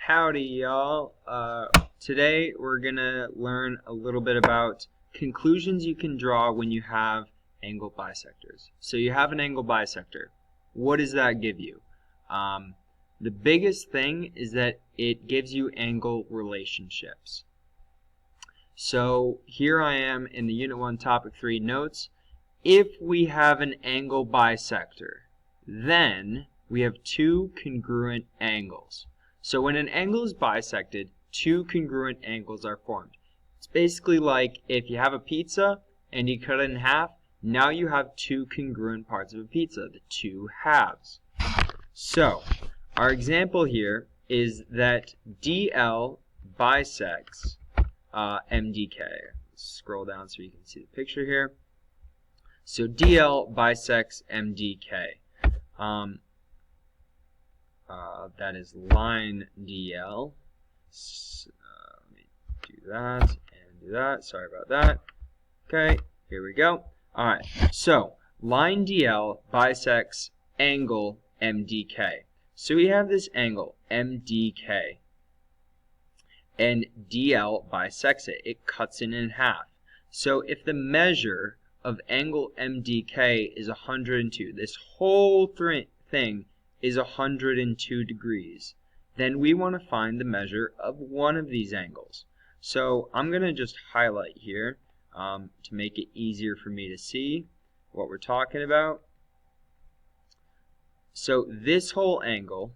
Howdy, y'all. Today we're going to learn a little bit about conclusions you can draw when you have angle bisectors. So you have an angle bisector. What does that give you? The biggest thing is that it gives you angle relationships. So here I am in the Unit 1 Topic 3 notes. If we have an angle bisector, then we have two congruent angles. So when an angle is bisected, two congruent angles are formed. It's basically like if you have a pizza and you cut it in half, now you have two congruent parts of a pizza, the two halves. So our example here is that DL bisects MDK. Let's scroll down so you can see the picture here. So DL bisects MDK. That is line DL. Let me do that and do that. Sorry about that. Okay, here we go. Alright, so line DL bisects angle MDK. So we have this angle MDK, and DL bisects it. It cuts it in half. So if the measure of angle MDK is 102, this whole thing is 102 degrees, then we want to find the measure of one of these angles. So I'm going to just highlight here to make it easier for me to see what we're talking about. So this whole angle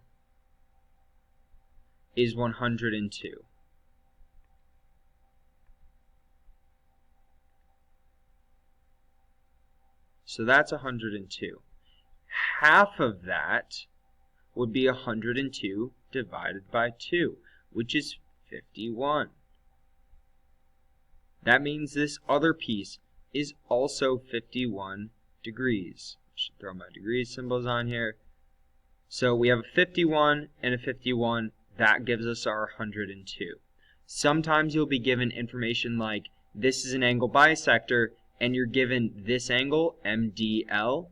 is 102. So that's 102. Half of that would be 102 divided by 2, which is 51. That means this other piece is also 51 degrees. I should throw my degrees symbols on here. So we have a 51 and a 51. That gives us our 102. Sometimes you'll be given information like this is an angle bisector, and you're given this angle, MDL,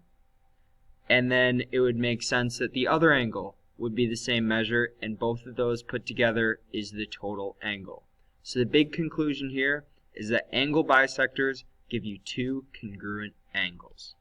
and then it would make sense that the other angle would be the same measure, and both of those put together is the total angle. So the big conclusion here is that angle bisectors give you two congruent angles.